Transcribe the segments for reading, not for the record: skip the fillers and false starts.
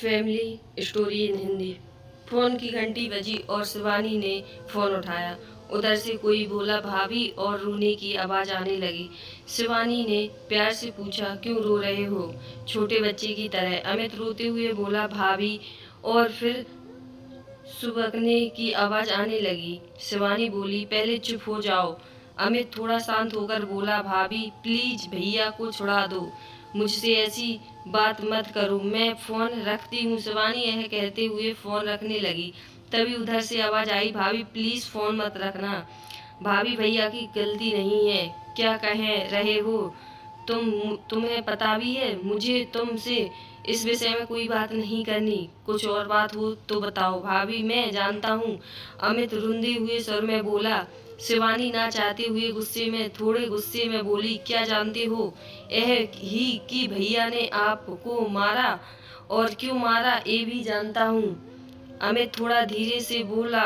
Family story in Hindi. Phone की घंटी बजी और शिवानी ने फोन उठाया। उधर से कोई बोला भाभी और रोने की आवाज आने लगी। शिवानी ने प्यार से पूछा क्यों रो रहे हो, छोटे बच्चे की तरह। अमित रोते हुए बोला भाभी, और फिर सुबकने की आवाज आने लगी। शिवानी बोली पहले चुप हो जाओ। अमित थोड़ा शांत होकर बोला भाभी प्लीज भैया को छुड़ा दो, मुझसे ऐसी बात मत करो, मैं फोन रखती हूँ। शिवानी यह कहते हुए फोन रखने लगी। तभी उधर से आवाज आई भाभी प्लीज फोन मत रखना। भाभी भैया की गलती नहीं है, क्या कह रहे हो तुम्हें पता भी है मुझे तुमसे इस विषय में कोई बात नहीं करनी, कुछ और बात हो तो बताओ। भाभी मैं जानता हूँ, अमित रुंधे हुए स्वर में बोला। शिवानी ना चाहते हुए थोड़े गुस्से में बोली क्या जानते हो, यह ही कि भैया ने आपको मारा, और क्यों मारा ये भी जानता हूँ। अमित थोड़ा धीरे से बोला।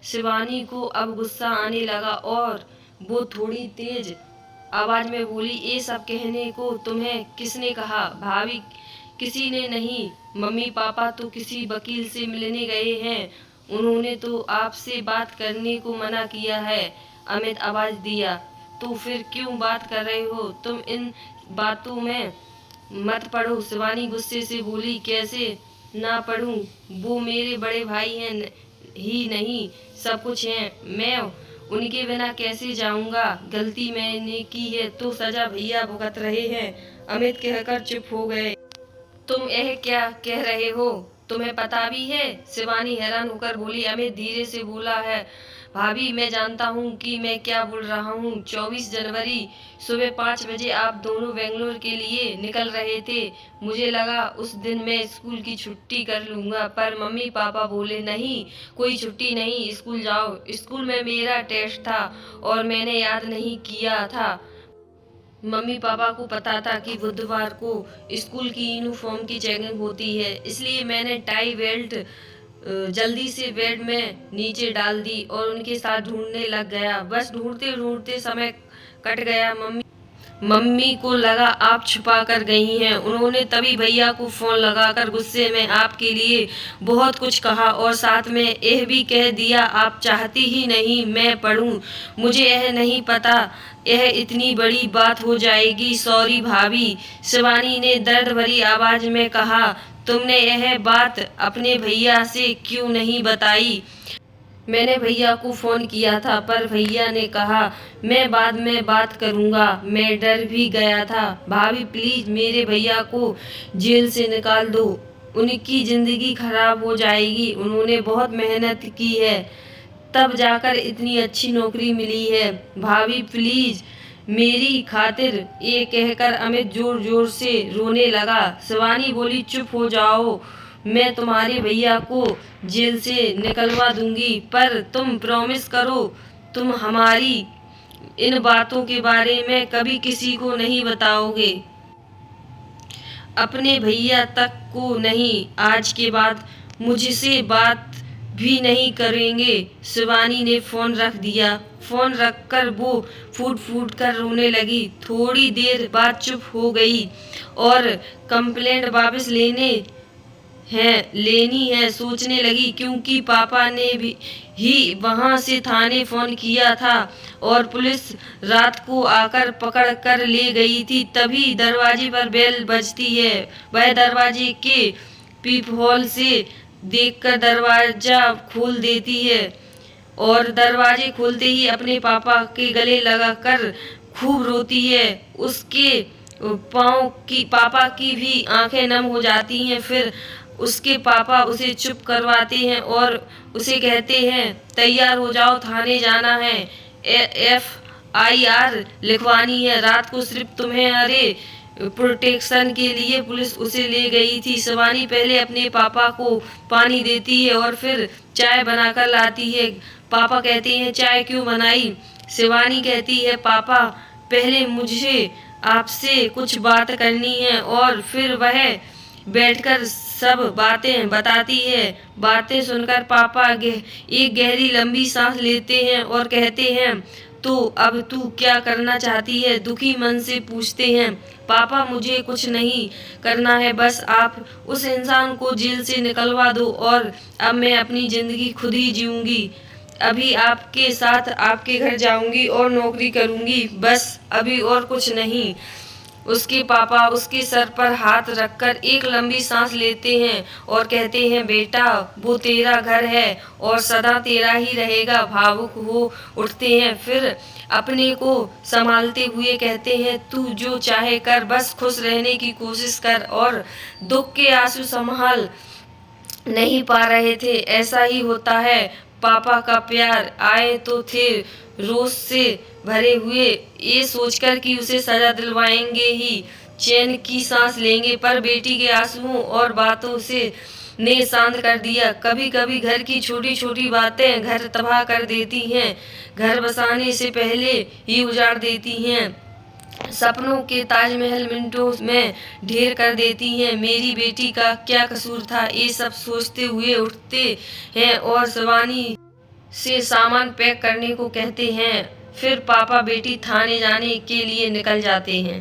शिवानी को अब गुस्सा आने लगा और वो थोड़ी तेज आवाज में बोली ये सब कहने को तुम्हें किसने कहा। भाभी किसी ने नहीं, मम्मी पापा तो किसी वकील से मिलने गए हैं, उन्होंने तो आपसे बात करने को मना किया है। अमित आवाज दिया। तो फिर क्यों बात कर रहे हो, तुम इन बातों में मत पढ़ो। शिवानी गुस्से से बोली कैसे ना पढ़ूं, वो मेरे बड़े भाई हैं ही नहीं सब कुछ हैं, मैं उनके बिना कैसे जाऊंगा। गलती मैंने की है तो सजा भैया भुगत रहे हैं। अमित कहकर चुप हो गए। तुम यह क्या कह रहे हो, तुम्हें पता भी है। शिवानी हैरान होकर बोली। अमित धीरे से बोला है भाभी मैं जानता हूँ कि मैं क्या बोल रहा हूँ। 24 जनवरी सुबह 5 बजे आप दोनों बेंगलोर के लिए निकल रहे थे। मुझे लगा उस दिन मैं स्कूल की छुट्टी कर लूंगा, पर मम्मी पापा बोले नहीं, कोई छुट्टी नहीं, स्कूल जाओ। स्कूल में मेरा टेस्ट था और मैंने याद नहीं किया था। मम्मी पापा को पता था कि बुधवार को स्कूल की यूनिफॉर्म की चेकिंग होती है, इसलिए मैंने टाई बेल्ट जल्दी से बेड में नीचे डाल दी और उनके साथ ढूंढने लग गया। बस ढूंढते ढूंढते समय कट गया। मम्मी को लगा आप छुपा कर गई हैं। उन्होंने तभी भैया को फोन लगाकर गुस्से में आपके लिए बहुत कुछ कहा और साथ में यह भी कह दिया आप चाहती ही नहीं मैं पढ़ूं। मुझे यह नहीं पता यह इतनी बड़ी बात हो जाएगी, सॉरी भाभी। शिवानी ने दर्द भरी आवाज में कहा तुमने यह बात अपने भैया से क्यों नहीं बताई। मैंने भैया को फोन किया था पर भैया ने कहा मैं बाद में बात करूंगा, मैं डर भी गया था। भाभी प्लीज मेरे भैया को जेल से निकाल दो, उनकी जिंदगी खराब हो जाएगी, उन्होंने बहुत मेहनत की है तब जाकर इतनी अच्छी नौकरी मिली है। भाभी प्लीज मेरी खातिर, ये कहकर अमित जोर जोर से रोने लगा। शिवानी बोली चुप हो जाओ, मैं तुम्हारे भैया को जेल से निकलवा दूंगी, पर तुम प्रॉमिस करो तुम हमारी इन बातों के बारे में कभी किसी को नहीं बताओगे, अपने भैया तक को नहीं। आज के बाद मुझसे बात भी नहीं करेंगे। शिवानी ने फोन रख दिया। फोन रखकर वो फूट फूट कर रोने लगी। थोड़ी देर बाद चुप हो गई और कंप्लेंट वापस लेनी है सोचने लगी, क्योंकि पापा ने भी ही वहां से थाने फोन किया था और पुलिस रात को आकर पकड़ कर ले गई थी। तभी दरवाजे पर बेल बजती है। वह दरवाजे के पीप होल से देखकर दरवाजा खोल देती है और दरवाजे खोलते ही अपने पापा के गले लगाकर खूब रोती है। उसके पापा की भी आंखें नम हो जाती हैं। फिर उसके पापा उसे चुप करवाते हैं और उसे कहते हैं तैयार हो जाओ, थाने जाना है, FIR लिखवानी है। रात को सिर्फ तुम्हारे प्रोटेक्शन के लिए पुलिस उसे ले गई थी। शिवानी पहले अपने पापा को पानी देती है और फिर चाय बनाकर लाती है। पापा कहते हैं चाय क्यों बनाई। शिवानी कहती है पापा पहले मुझे आपसे कुछ बात करनी है, और फिर वह बैठकर सब बातें बताती है। बातें सुनकर पापा एक गहरी लंबी सांस लेते हैं और कहते हैं तो अब तू क्या करना चाहती है, दुखी मन से पूछते हैं। पापा मुझे कुछ नहीं करना है, बस आप उस इंसान को जेल से निकलवा दो और अब मैं अपनी ज़िंदगी खुद ही जीऊँगी। अभी आपके साथ आपके घर जाऊँगी और नौकरी करूँगी, बस अभी और कुछ नहीं। उसके पापा उसके सर पर हाथ रखकर एक लंबी सांस लेते हैं और कहते हैं, बेटा वो तेरा घर है और सदा तेरा ही रहेगा। भावुक हो उठते हैं, फिर अपने को संभालते हुए कहते हैं, तू जो चाहे कर, बस खुश रहने की कोशिश कर। और दुख के आंसू संभाल नहीं पा रहे थे। ऐसा ही होता है, पापा का प्यार आए तो थे रोष से भरे हुए, ये सोचकर कि उसे सजा दिलवाएंगे ही चैन की सांस लेंगे, पर बेटी के आंसुओं और बातों से ने शांत कर दिया। कभी कभी घर की छोटी छोटी बातें घर तबाह कर देती हैं, घर बसाने से पहले ही उजाड़ देती हैं, सपनों के ताजमहल मिनटों में ढेर कर देती हैं। मेरी बेटी का क्या कसूर था, ये सब सोचते हुए उठते हैं और शिवानी से सामान पैक करने को कहते हैं। फिर पापा बेटी थाने जाने के लिए निकल जाते हैं।